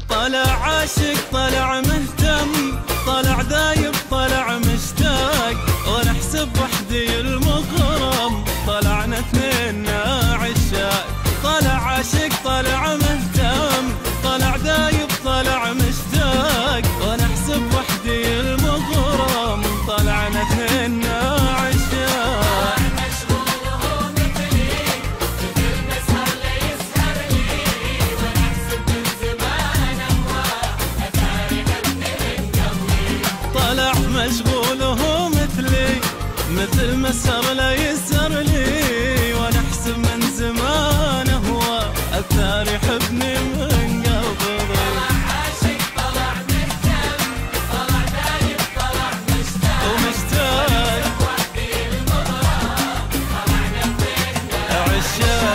طلع عاشق طلع مهتم، طلع دايب طلع مشتاق، ونحسب وحدي المغرم، طلعنا اثنين عشاق. طلع عاشق طلع مهتم، طلع دايب طلع مشتاق، ونحسب وحدي المغرم، طلعنا اثنين عشاق. مشغوله مثلي مثل ما سر لا يسر لي، ونحسب من زمان هو الثار يحبني من قبل. طلع عاشق طلع مهتم، طلع دايب طلع مشتاق، وحدي المغرم، طلعنا اثنين عشاق.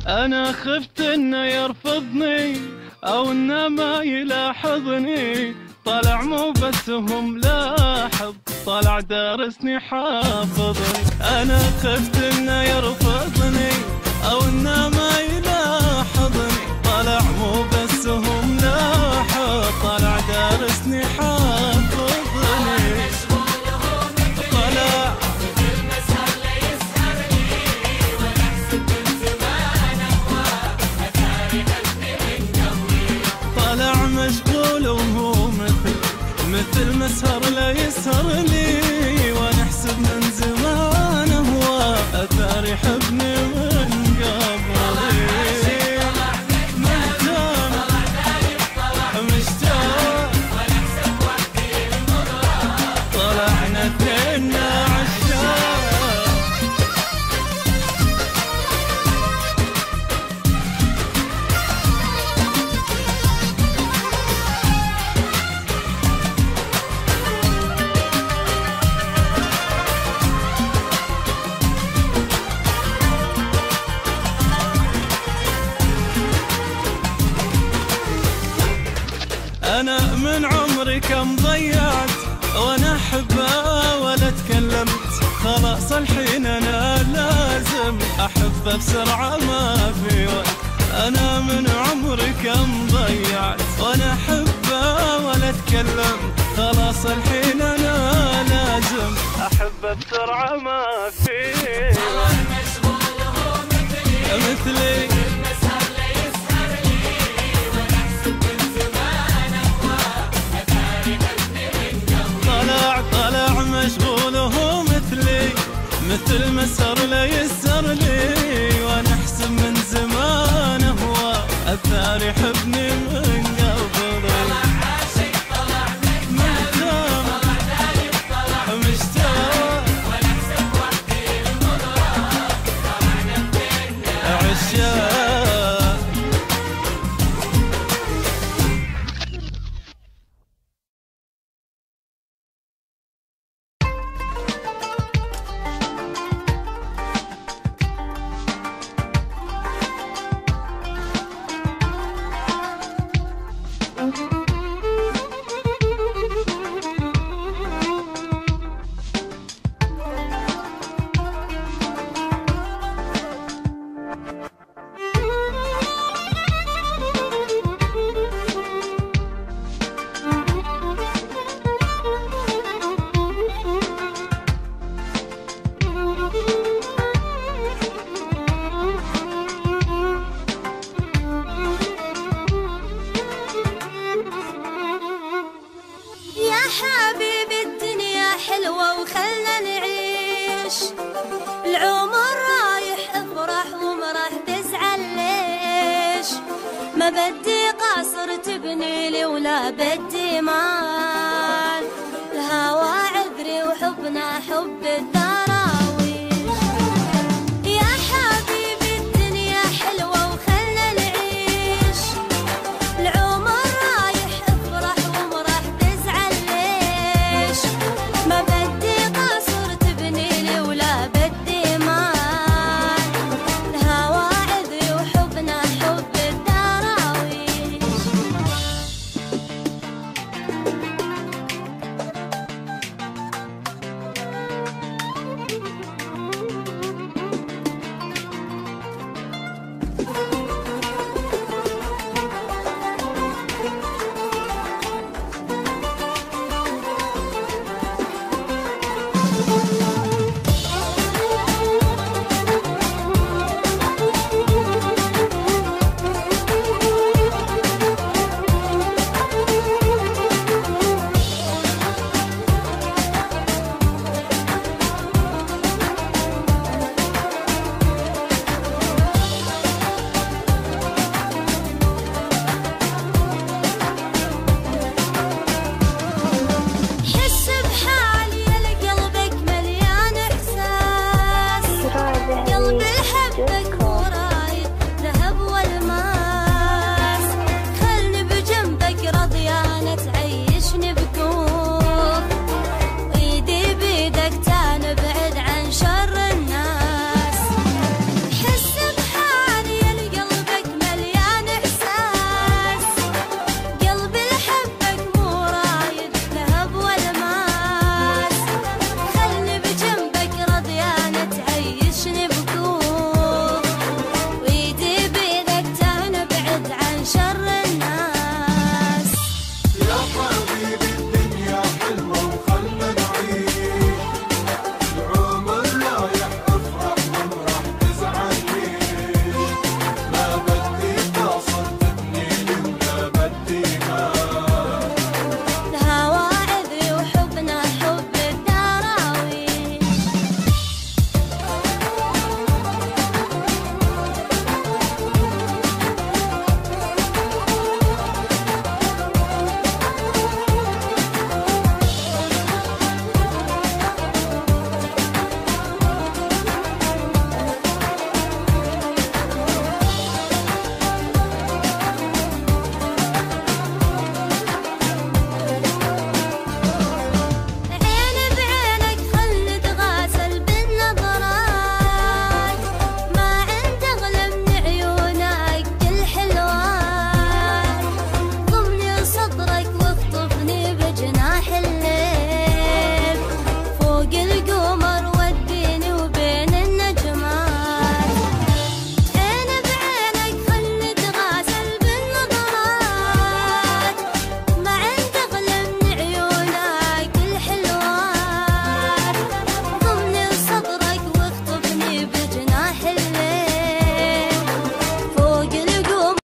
أنا خفت إنه يرفضني أو إنه ما يلاحظني، طلع مو بس هم لاحظ، طلع دارسني حافظني. أنا خفت إنه يرفضني أو إنه ما يلاحظني، طلع مو بس هم لاحظ، طلع دارسني حافظني. مشغول وهو مثل ما سهر لا يسهر لي، ونحسب من زمان هو أثار يحبني من قبلي. مهتم طلع مشتاق، ونحسب وحدي المغرم، طلعنا اثنين عشاق. أنا من عمري كم ضيعت وأنا أحبه ولا تكلمت، خلاص الحين أنا لازم أحبه بسرعة ما في وقت. أنا من عمري كم ضيعت وأنا أحبه ولا تكلمت، خلاص الحين أنا لازم أحبه بسرعة ما في وقت. مثلي مشغوله مثلي مثل ما سر لا يسر لي، ونحسب من زمان هو الثار يحبني من قبل. طلع عاشق طلع مهتم، طلع دايب طلع مشتاق، ونحسب وحدي المغرم، طلعنا اثنين عشاق. حبيبي الدنيا حلوة بدي قصر تبني لي ولا بدي مال، الهوى عذري وحبنا حب الدار.